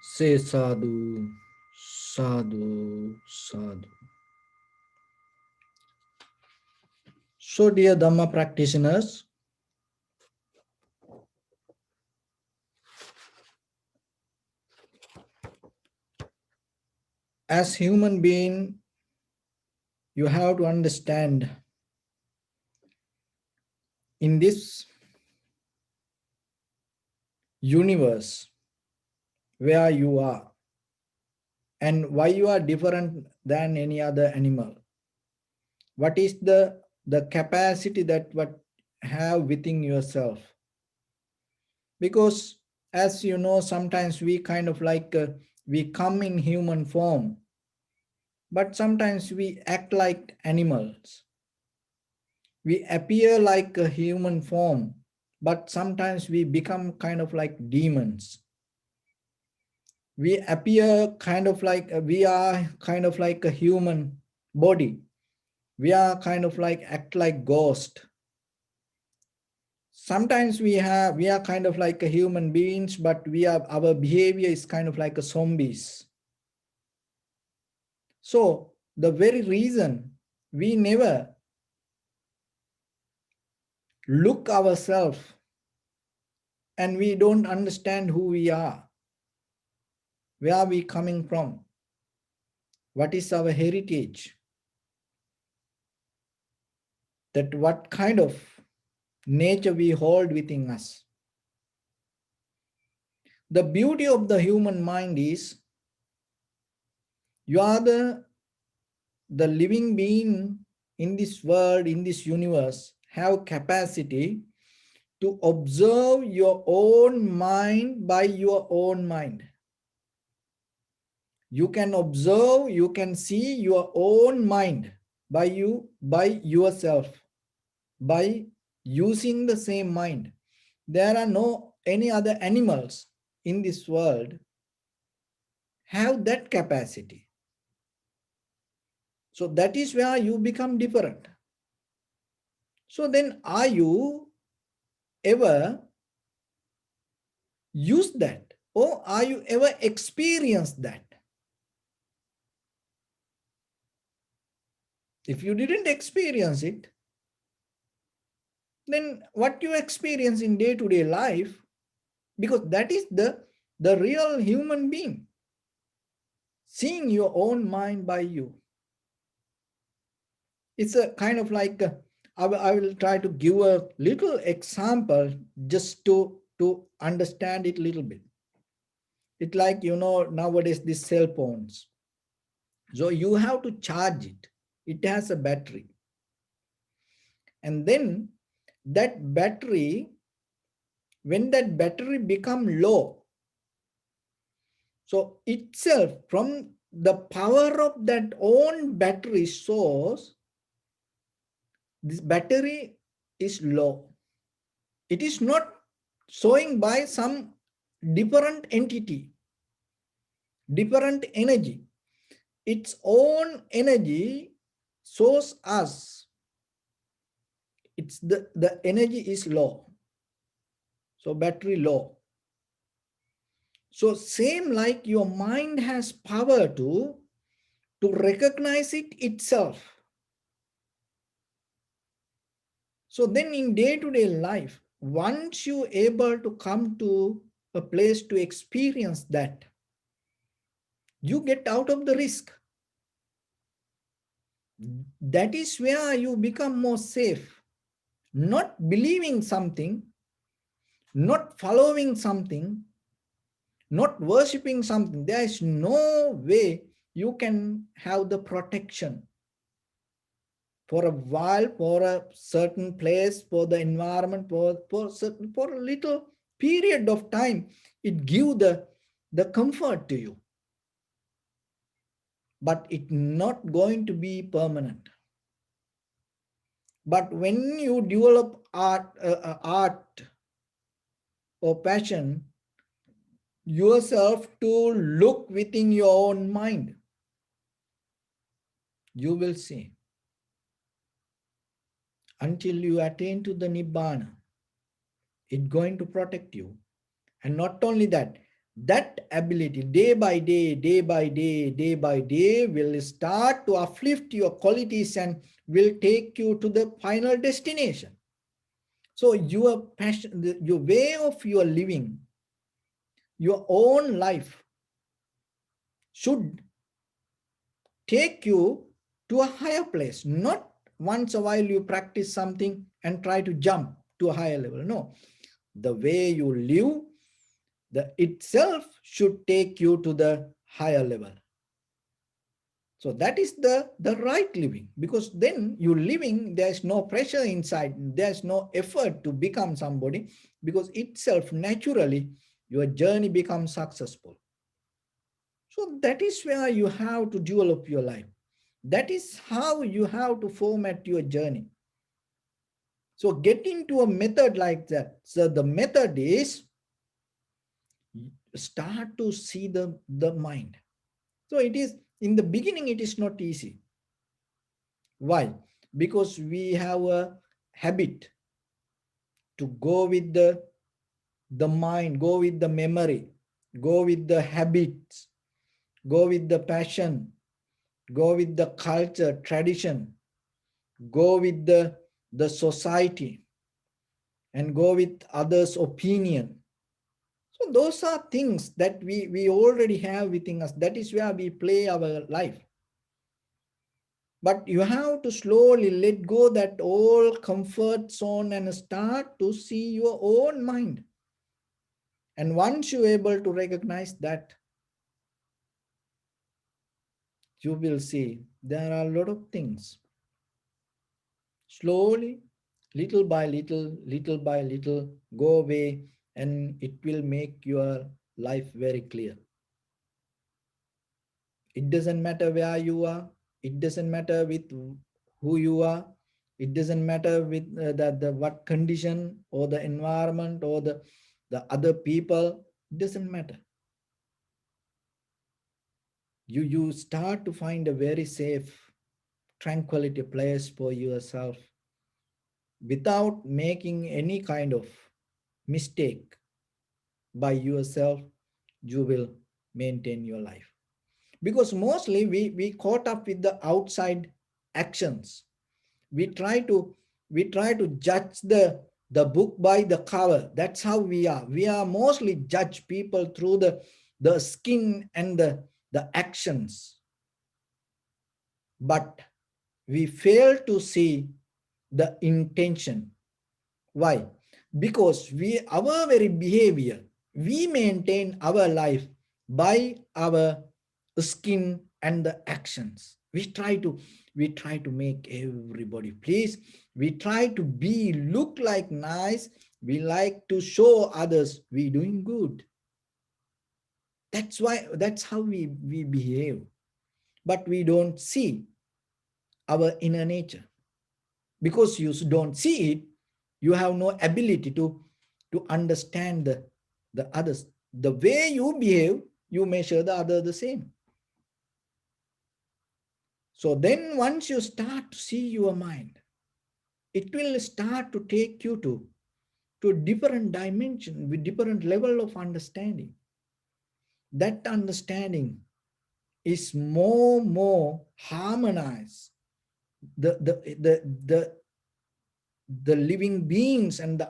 Say sadhu, sadhu, sadhu. So, dear Dhamma practitioners, as human being, you have to understand in this universe where you are and why you are different than any other animal. What is the capacity that what have within yourself? Because as you know, sometimes we kind of like we come in human form, but sometimes we act like animals. We appear like a human form, but sometimes we become kind of like demons. We appear kind of like we are kind of like a human body. We are kind of like act like ghost. Sometimes we are kind of like a human beings, but our behavior is kind of like a zombies. So the very reason we never look ourselves and we don't understand who we are, where are we coming from, what is our heritage, that what kind of nature we hold within us. The beauty of the human mind is you are the living being in this world, in this universe, have capacity to observe your own mind by your own mind. You can observe, you can see your own mind by yourself, by using the same mind. There are no any other animals in this world have that capacity. So that is where you become different. So then are you ever use that, or are you ever experienced that? If you didn't experience it, then what you experience in day-to-day life, because that is the real human being, seeing your own mind by you. It's a kind of like I will try to give a little example just to understand it a little bit. It's like, you know, nowadays these cell phones, so you have to charge it. It has a battery, and then that battery, when that battery become low, so itself from the power of that own battery source, this battery is low. It is not showing by some different entity, different energy. Its own energy shows us it's the energy is low. So battery low. So same like your mind has power to recognize it itself. So then in day-to-day life, once you able to come to a place to experience that, you get out of the risk. That is where you become more safe. Not believing something, not following something, not worshipping something. There is no way you can have the protection for a while, for a certain place, for the environment, for a little period of time. It gives the comfort to you, but it's not going to be permanent. But when you develop art or passion yourself to look within your own mind, you will see until you attain to the Nibbana, it's going to protect you. And not only that, that ability day by day, day by day, day by day will start to uplift your qualities and will take you to the final destination. So your passion, your way of your living, your own life should take you to a higher place. Not once a while you practice something and try to jump to a higher level. No, the way you live, the itself should take you to the higher level. So that is the right living, because then you living, there's no pressure inside, there's no effort to become somebody, because itself naturally your journey becomes successful. So that is where you have to develop your life. That is how you have to format your journey. So get into a method like that. So the method is start to see the mind. So it is, in the beginning, it is not easy. Why? Because we have a habit to go with the mind, go with the memory, go with the habits, go with the passion, go with the culture, tradition, go with the society, and go with others' opinion. So those are things that we already have within us. That is where we play our life. But you have to slowly let go that old comfort zone and start to see your own mind. And once you're able to recognize that, you will see there are a lot of things. Slowly, little by little, go away, and it will make your life very clear. It doesn't matter where you are. It doesn't matter with who you are. It doesn't matter with the what condition or the environment or the other people. It doesn't matter. You start to find a very safe, tranquility place for yourself without making any kind of mistake by yourself. You will maintain your life, because mostly we caught up with the outside actions. we try to we try to judge the book by the cover. That's how we are mostly judge people through the skin and the actions, but we fail to see the intention. Why? Because our very behavior, we maintain our life by our skin and the actions. We try to make everybody please. We try to be look like nice. We like to show others we doing good. That's how we behave. But we don't see our inner nature. Because you don't see it, you have no ability to understand the others. The way you behave, you measure the other the same. So then once you start to see your mind, it will start to take you to different dimension with different level of understanding. That understanding is more harmonized. The living beings and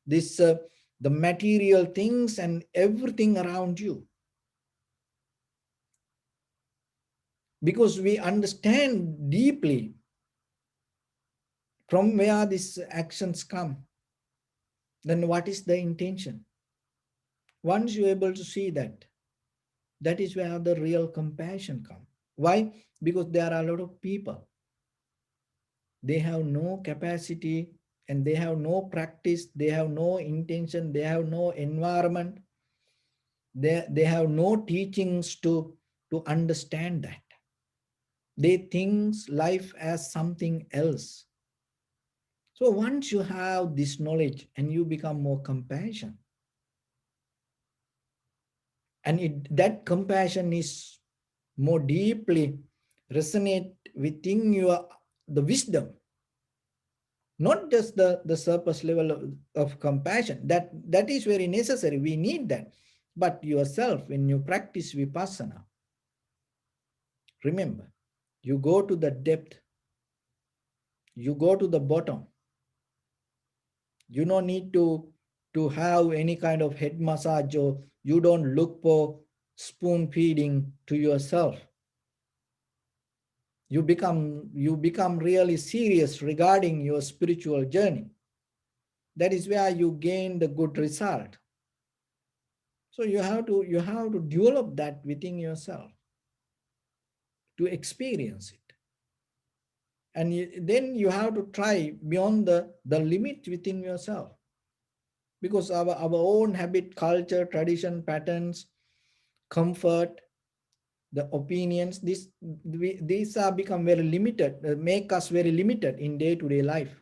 this the material things and everything around you, because we understand deeply from where these actions come. Then what is the intention? Once you're able to see that, that is where the real compassion comes. Why? Because there are a lot of people, they have no capacity, and they have no practice, they have no intention, they have no environment, they have no teachings to understand that. They think life as something else. So once you have this knowledge and you become more compassion, and that compassion is more deeply resonate within your the wisdom, not just the surface level of compassion. That is very necessary. We need that. But yourself, when you practice vipassana, remember, you go to the depth, you go to the bottom. You don't need to have any kind of head massage, or you don't look for spoon feeding to yourself. You become really serious regarding your spiritual journey. That is where you gain the good result. So you have to develop that within yourself to experience it. And then you have to try beyond the limit within yourself. Because our own habit, culture, tradition, patterns, comfort, the opinions, these are become very limited, make us very limited in day-to-day life.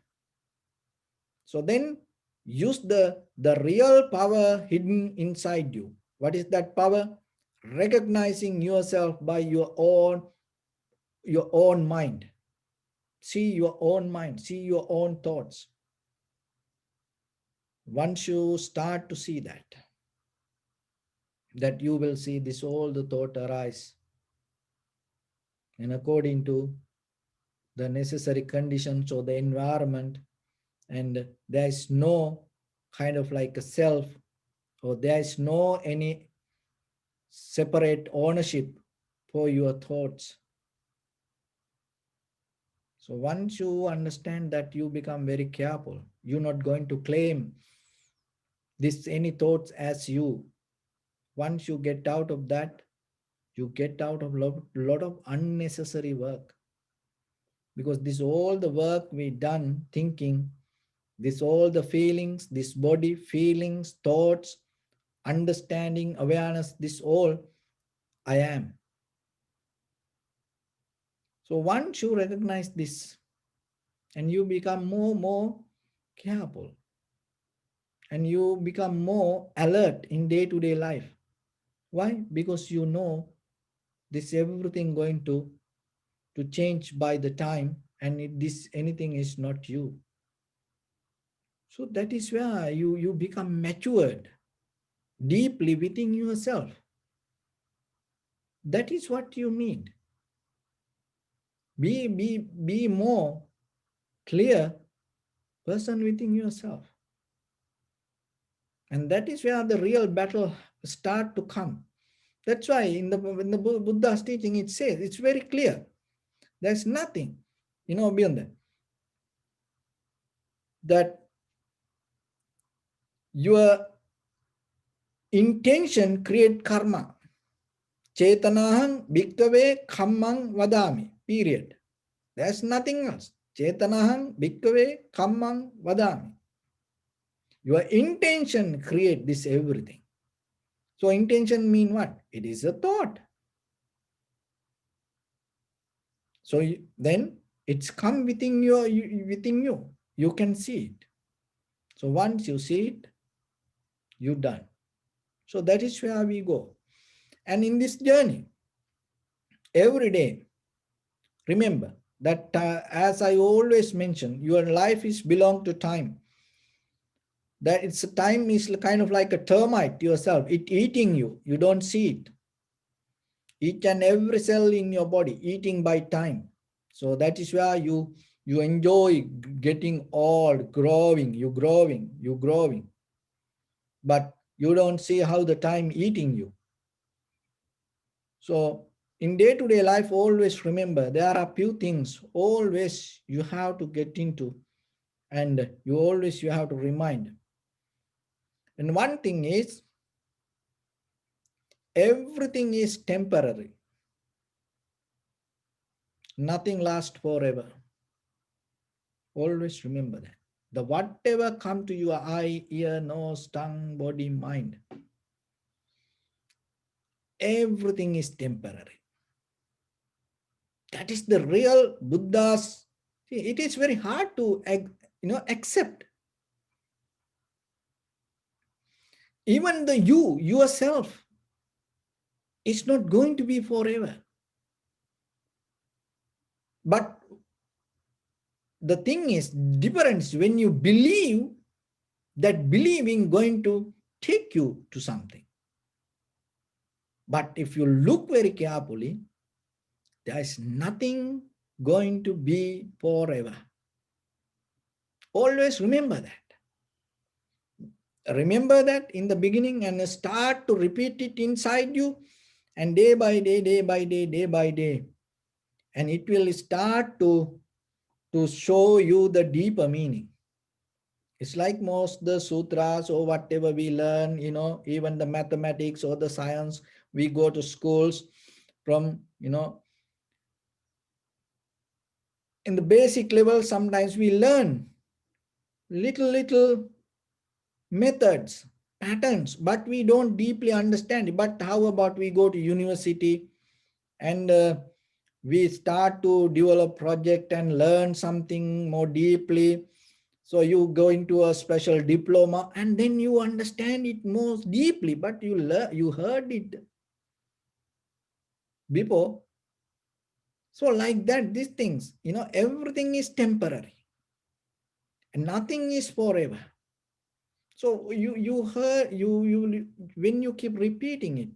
So then use the real power hidden inside you. What is that power? Recognizing yourself by your own mind. See your own mind, see your own thoughts. Once you start to see that you will see this all the thought arise, and according to the necessary conditions or the environment, and there is no kind of like a self, or there is no any separate ownership for your thoughts. So once you understand that, you become very careful. You're not going to claim this any thoughts as you. Once you get out of that, you get out of lot of unnecessary work. Because this all the work we done thinking, this all the feelings, this body, feelings, thoughts, understanding, awareness, this all I am. So once you recognize this, and you become more careful, and you become more alert in day-to-day life. Why? Because you know this everything going to change by the time, and this anything is not you. So that is where you become matured deeply within yourself. That is what you need. Be more clear person within yourself. And that is where the real battle start to come. That's why in the Buddha's teaching, it says, it's very clear. There's nothing, beyond that. That your intention create karma. Chetanahang bhikkhave kammang vadami. Period. There's nothing else. Chetanahang bhikkhave kammang vadami. Your intention create this everything. So intention mean what? It is a thought. So then it's come within you. You can see it. So once you see it, you're done. So that is where we go. And in this journey, every day, remember that as I always mention, your life is belong to time. That it's a time is kind of like a termite yourself. It eating you. You don't see it. Each and every cell in your body eating by time. So that is where you enjoy getting old, growing. But you don't see how the time eating you. So in day-to-day life, always remember there are few things always you have to get into, and you have to remind. And one thing is, everything is temporary. Nothing lasts forever. Always remember that. The whatever come to your eye, ear, nose, tongue, body, mind, everything is temporary. That is the real Buddha's. See, it is very hard to accept. Even the yourself is not going to be forever. But the thing is, difference when you believe that believing going to take you to something. But if you look very carefully, there is nothing going to be forever. Always remember that. Remember that in the beginning and start to repeat it inside you, and day by day, day by day, day by day, and it will start to show you the deeper meaning. It's like most the sutras or whatever we learn, even the mathematics or the science, we go to schools from, in the basic level, sometimes we learn little methods, patterns, but we don't deeply understand it. But how about we go to university and we start to develop project and learn something more deeply. So you go into a special diploma and then you understand it more deeply, but you heard it before. So like that, these things, everything is temporary and nothing is forever. So you heard you when you keep repeating it,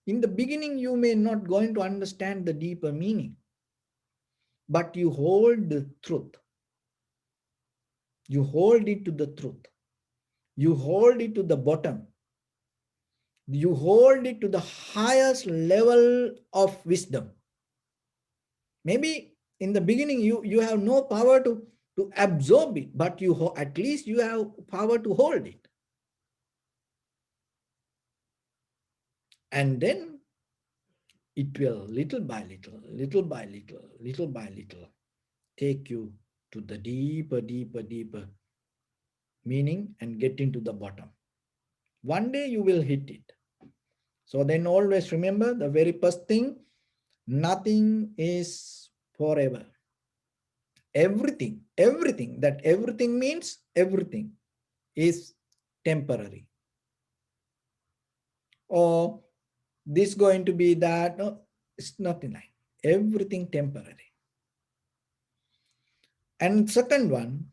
in the beginning you may not going to understand the deeper meaning, but you hold the truth. You hold it to the truth. You hold it to the bottom. You hold it to the highest level of wisdom. Maybe in the beginning you have no power to absorb it, but at least you have power to hold it. And then it will little by little, take you to the deeper meaning and get into the bottom. One day you will hit it. So then always remember the very first thing, nothing is forever. Everything means everything is temporary. Or this going to be that, no, it's nothing like everything temporary. And second one,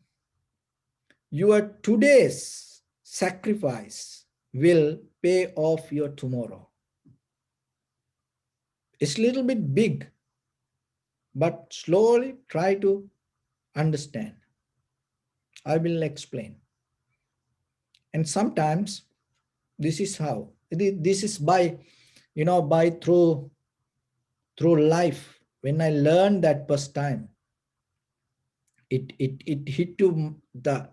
your today's sacrifice will pay off your tomorrow. It's a little bit big, but slowly try to understand. I will explain. And sometimes this is how. This is by, by through life. When I learned that first time, it hit the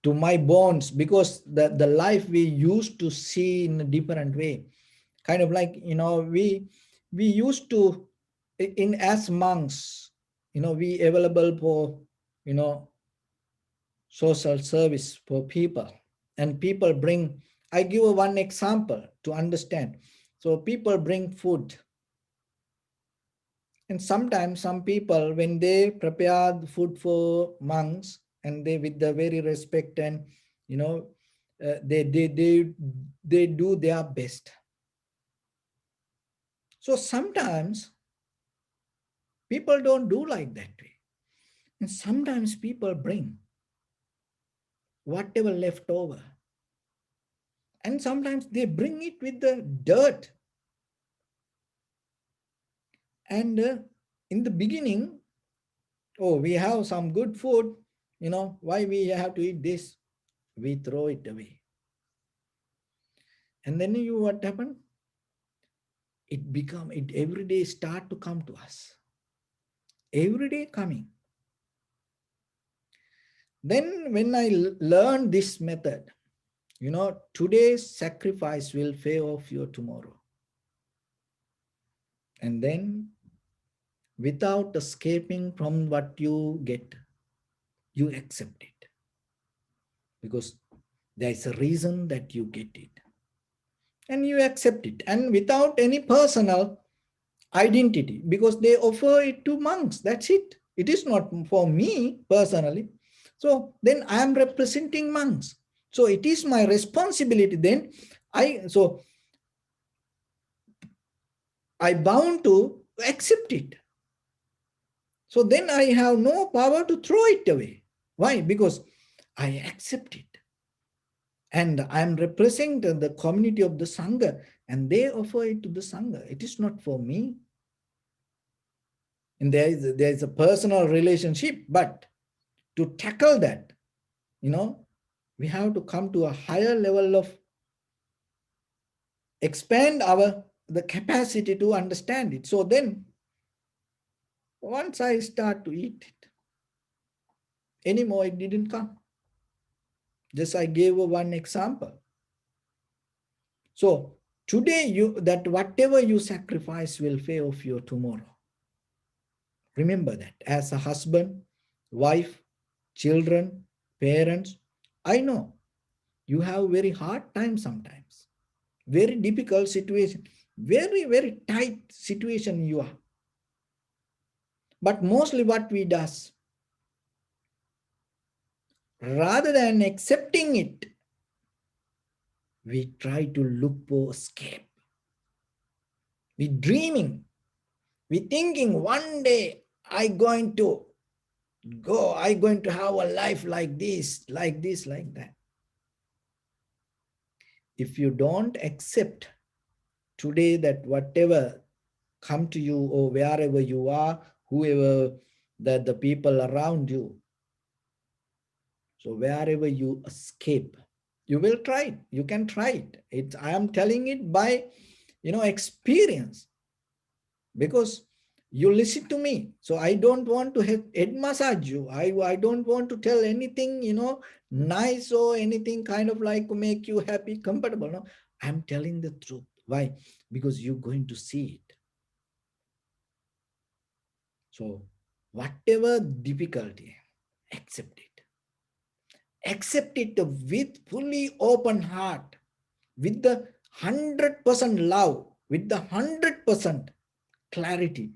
to my bones, because the life we used to see in a different way. Kind of like, we used to, in as monks, we available for, social service for people, and people bring, I give one example to understand. So people bring food, and sometimes some people, when they prepare the food for monks, and they with the very respect, and you know they do their best. So sometimes people don't do like that way, and sometimes people bring whatever left over, and sometimes they bring it with the dirt. And in the beginning, oh, we have some good food, why we have to eat this? We throw it away. And then what happened? It every day start to come to us. Every day coming. Then when I learned this method, today's sacrifice will pay off your tomorrow. And then without escaping from what you get, you accept it. Because there is a reason that you get it. And you accept it. And without any personal identity, because they offer it to monks. That's it. It is not for me personally. So then I am representing monks. So it is my responsibility then. I bound to accept it. So then I have no power to throw it away. Why? Because I accept it. And I'm representing the community of the Sangha, and they offer it to the Sangha. It is not for me. And there is a personal relationship, but to tackle that, we have to come to a higher level of expand the capacity to understand it. So then once I start to eat it, anymore it didn't come. Just I gave one example. So today that whatever you sacrifice will pay off your tomorrow. Remember that as a husband, wife, children, parents, I know you have very hard time sometimes, very difficult situation, very, very tight situation you are. But mostly what we does, rather than accepting it, we try to look for escape. We dreaming, we thinking one day I going to go, I going to have a life like this, like this, like that. If you don't accept today that whatever come to you or wherever you are, whoever that the people around you, so wherever you escape, you will try it. You can try it. I am telling it by experience, because you listen to me. So I don't want to head massage you. I don't want to tell anything nice or anything kind of like make you happy, comfortable. No, I'm telling the truth. Why? Because you're going to see it. So whatever difficulty, accept it. Accept it with fully open heart, with the 100% love, with the 100% clarity.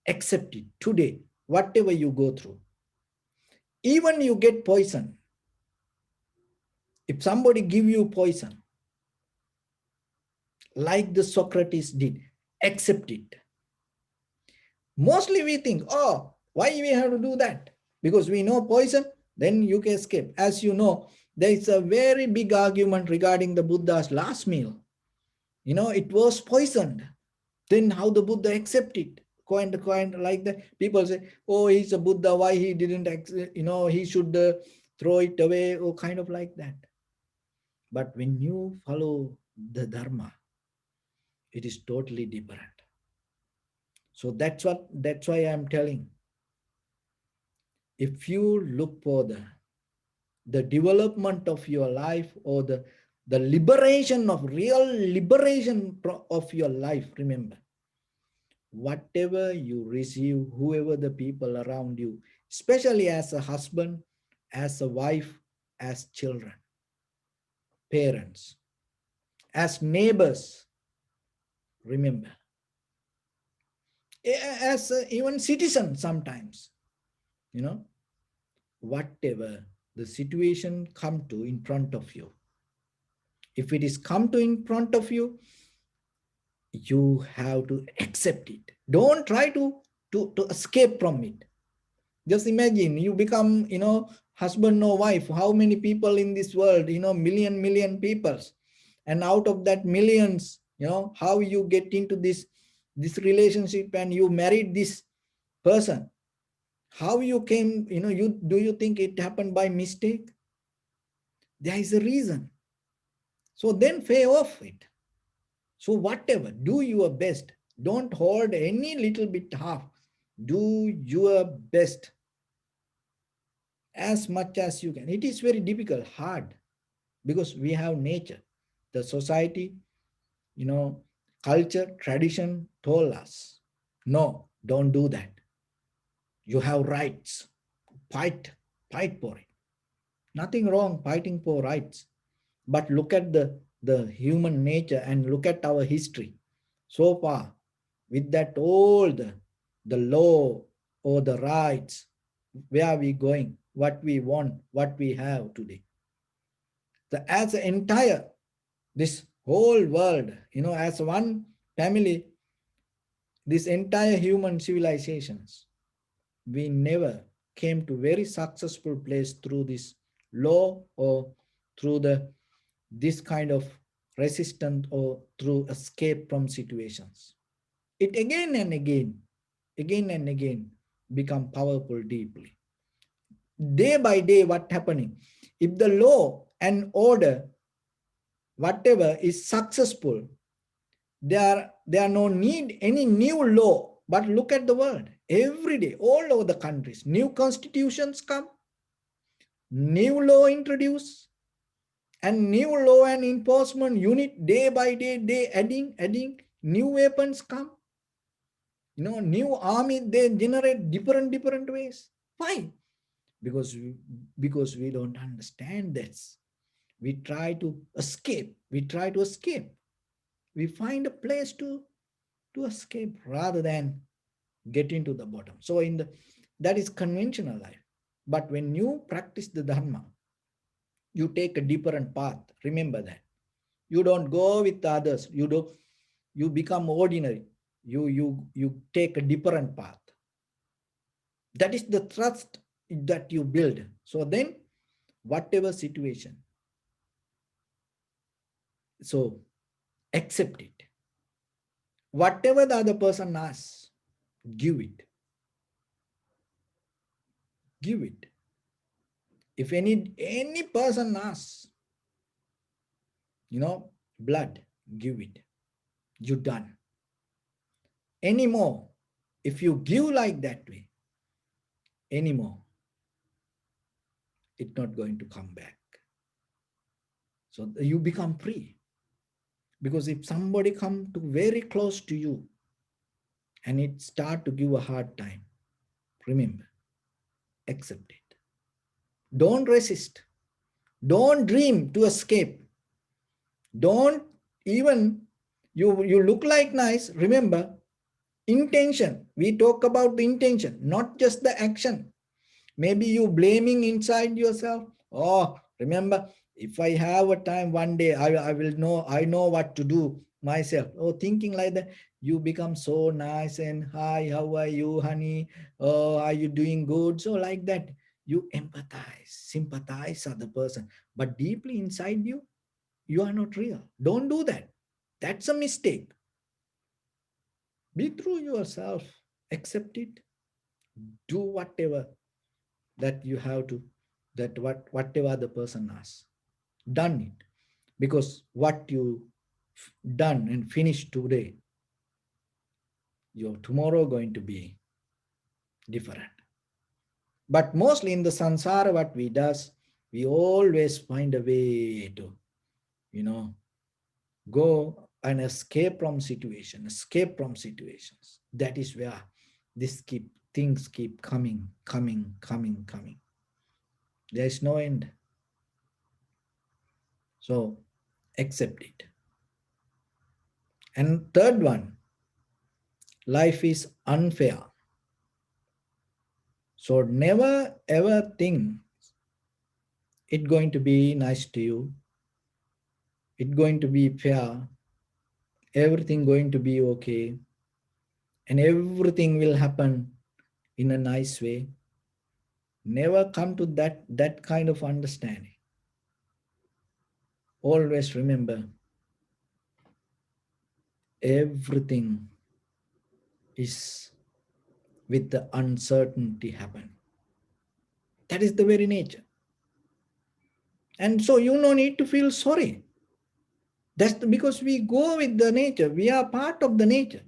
Accept it today, whatever you go through. Even you get poison. If somebody give you poison, like the Socrates did, accept it. Mostly we think, oh, why we have to do that? Because we know poison, then you can escape. As you know, there is a very big argument regarding the Buddha's last meal. It was poisoned. Then how the Buddha accept it? Coin like that. People say, oh, he's a Buddha, why he didn't, he should throw it away, or kind of like that. But when you follow the Dharma, it is totally different. So that's why I'm telling. If you look for the development of your life, or the liberation of real liberation of your life, remember, whatever you receive, whoever the people around you, especially as a husband, as a wife, as children, parents, as neighbors, remember, as even citizens sometimes, whatever the situation come to in front of you, if it is come to in front of you, you have to accept it. Don't try to escape from it. Just imagine you become, husband or wife. How many people in this world, million peoples. And out of that millions, how you get into this relationship and you married this person. How you came, do you think it happened by mistake? There is a reason. So then pay off it. So whatever, do your best. Don't hold any little bit half. Do your best as much as you can. It is very difficult, hard, because we have nature. The society, culture, tradition told us, no, don't do that. You have rights. Fight for it. Nothing wrong fighting for rights. But look at the human nature and look at our history. So far, with that all the law or the rights, where are we going? What we want, what we have today. As an entire, this whole world, as one family, this entire human civilizations, we never came to very successful place through this law or through the this kind of resistance or through escape from situations. It again and again become powerful deeply. Day by day, what happening? If the law and order, whatever is successful, there are no need any new law. But look at the world. Every day, all over the countries, new constitutions come, new law introduced, and new law and enforcement unit day by day, they adding, new weapons come. New army, they generate different ways. Why? Because we don't understand this. We try to escape. We find a place to escape rather than get into the bottom. So that is conventional life. But when you practice the Dharma, you take a different path. Remember that. You don't go with others. You become ordinary. You take a different path. That is the trust that you build. So then, whatever situation, so accept it. Whatever the other person asks, give it. Give it. If any person asks, blood, give it. You done. Anymore, if you give like that way, anymore, it's not going to come back. So you become free. Because if somebody come to very close to you and it start to give a hard time, remember, accept it. Don't resist. Don't dream to escape. Don't even, you look like nice. Remember, intention. We talk about the intention, not just the action. Maybe you blaming inside yourself. Oh, remember, if I have a time one day, I will know, I know what to do myself. Oh, thinking like that, you become so nice and hi, how are you, honey? Oh, are you doing good? So like that, you empathize, sympathize other person. But deeply inside you, you are not real. Don't do that. That's a mistake. Be true yourself. Accept it. Do whatever that you have to, that whatever the person asks, done it. Because what you done and finished today, your tomorrow going to be different. But mostly in the samsara, what we does, we always find a way to, go and escape from situations. That is where things keep coming. There is no end. So accept it. And third one, life is unfair. So never ever think it's going to be nice to you. It's going to be fair. Everything going to be okay. And everything will happen in a nice way. Never come to that kind of understanding. Always remember, everything is with the uncertainty happen. That is the very nature. And so you no need to feel sorry. That's because we go with the nature. We are part of the nature.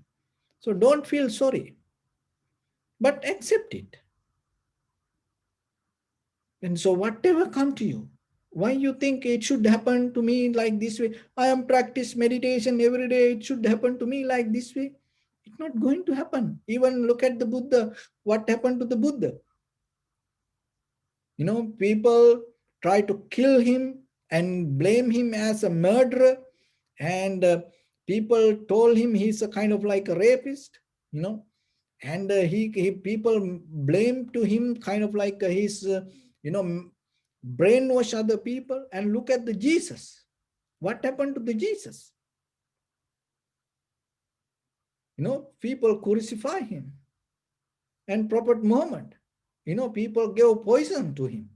So don't feel sorry, but accept it. And so whatever come to you, why you think it should happen to me like this way? I am practice meditation every day. It should happen to me like this way. It's not going to happen. Even look at the Buddha. What happened to the Buddha? People try to kill him and blame him as a murderer. And people told him he's a kind of like a rapist, and he people blame to him kind of like he's, brainwash other people. And look at the Jesus. What happened to the Jesus? People crucify him. And Prophet Muhammad, people gave poison to him.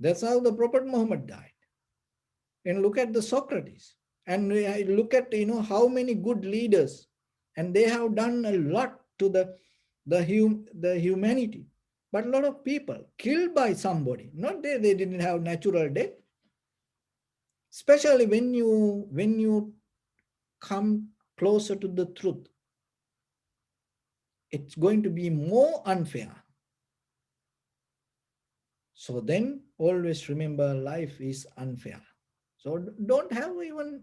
That's how the Prophet Muhammad died. And look at the Socrates, and look at how many good leaders, and they have done a lot to the humanity. But a lot of people killed by somebody, not they didn't have natural death. Especially when you come closer to the truth, it's going to be more unfair. So then always remember, life is unfair. So don't have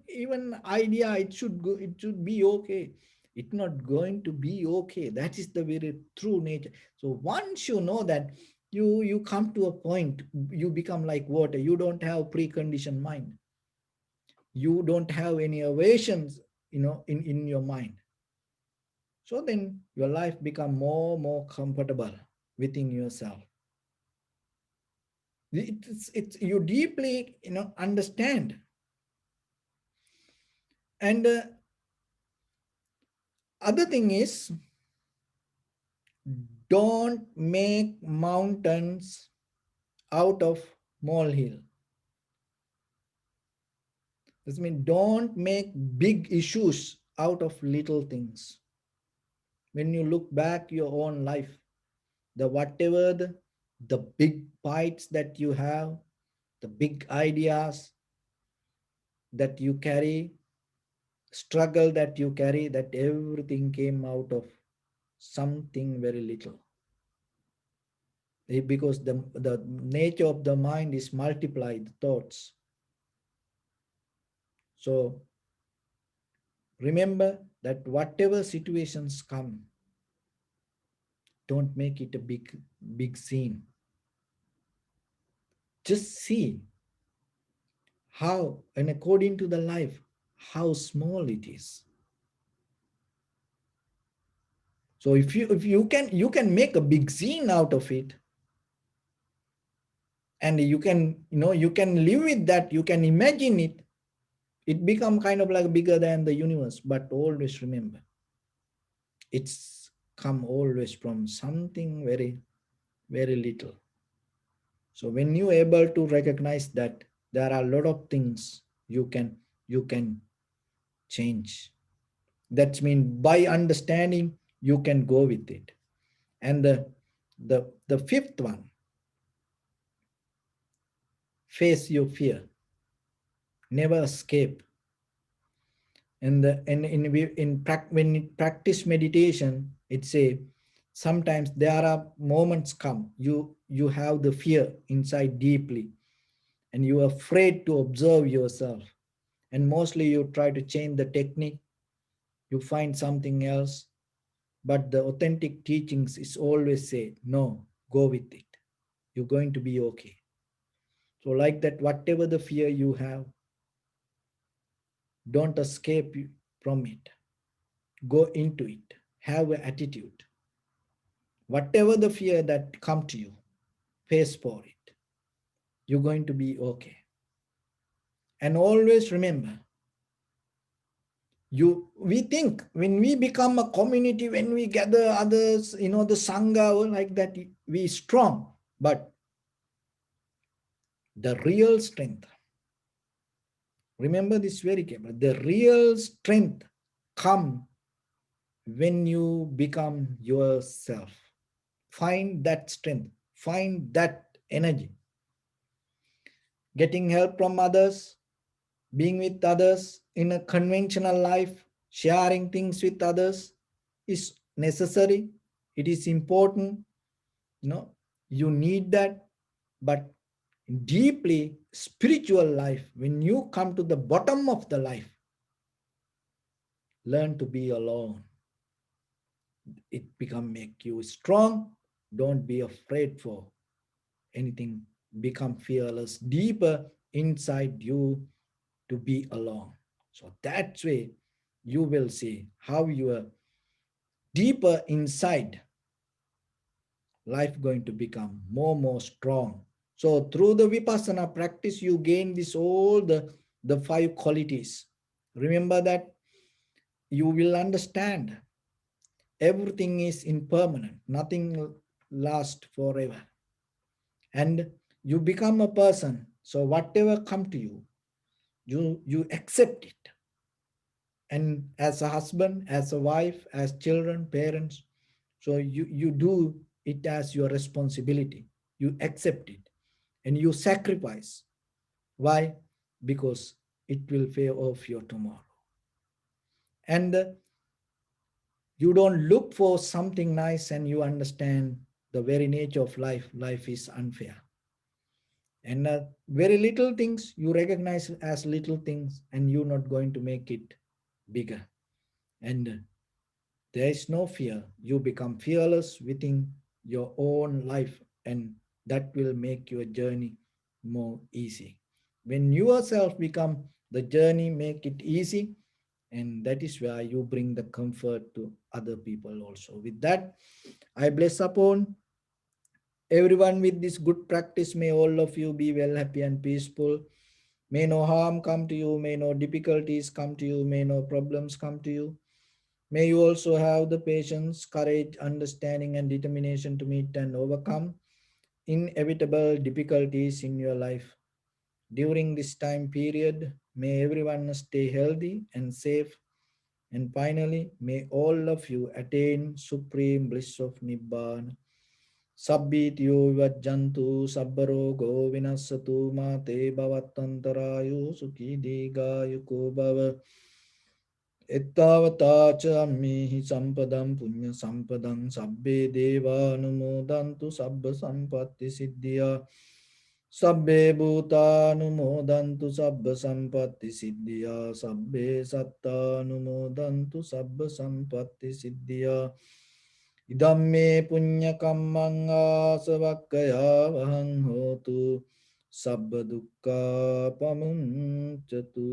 even idea it should go, it should be okay. It's not going to be okay. That is the very true nature. So once you know that, you come to a point, you become like water. You don't have preconditioned mind. You don't have any aversions, in your mind. So then your life become more comfortable within yourself. It's you deeply understand. And other thing is, don't make mountains out of molehill. This means don't make big issues out of little things. When you look back your own life, the whatever the big fights that you have, the big ideas that you carry, struggle that you carry, that everything came out of something very little. Because the nature of the mind is multiplied thoughts. So remember that whatever situations come, don't make it a big scene. Just see how, and according to the life, how small it is. So if you can make a big scene out of it, and you can live with that, you can imagine it, it become kind of like bigger than the universe. But always remember, it's come always from something very, very little. So when you able to recognize that, there are a lot of things you can change. That means by understanding, you can go with it. And the fifth one, face your fear, never escape. When you practice meditation, it's a sometimes there are moments come, you have the fear inside deeply, and you are afraid to observe yourself, and mostly you try to change the technique, you find something else. But the authentic teachings is always say, no, go with it, you're going to be okay. So like that, whatever the fear you have, don't escape from it, go into it, have an attitude. Whatever the fear that come to you, face for it, you're going to be okay. And always remember, we think when we become a community, when we gather others, the sangha or like that, we strong. But the real strength, remember this very carefully, the real strength come when you become yourself. Find that strength, find that energy. Getting help from others, being with others in a conventional life, sharing things with others is necessary. It is important. You need that. But deeply spiritual life, when you come to the bottom of the life, learn to be alone. It make you strong. Don't be afraid for anything. Become fearless deeper inside you, to be alone. So that way you will see how you are deeper inside life going to become more strong. So through the vipassana practice, you gain this all the five qualities. Remember that you will understand everything is impermanent, nothing lasts forever. And you become a person. So whatever come to you, You accept it. And as a husband, as a wife, as children, parents, so you do it as your responsibility. You accept it and you sacrifice. Why? Because it will pay off your tomorrow. And you don't look for something nice, and you understand the very nature of life. Life is unfair. And very little things you recognize as little things, and you're not going to make it bigger. And there is no fear. You become fearless within your own life, and that will make your journey more easy. When yourself become the journey, make it easy, and that is where you bring the comfort to other people also. With that, I bless upon everyone with this good practice. May all of you be well, happy, and peaceful. May no harm come to you, may no difficulties come to you, may no problems come to you. May you also have the patience, courage, understanding, and determination to meet and overcome inevitable difficulties in your life. During this time period, may everyone stay healthy and safe. And finally, may all of you attain supreme bliss of Nibbana. Sabbityo vajjantu sabbarogo vinassatu mate bhavattantarayu sukhi digayuko bhava. Ettavata cha ammihi sampadam punya sampadam sabbe deva anumodantu sabba sampatti siddhya. Sabbe bhuta anumodantu sabba sampatti siddhya. Sabbe satta anumodantu sabba sampatti siddhya. Idamme punya kammang asavakkaya vahang hotu sabba dukkha pamuncatu.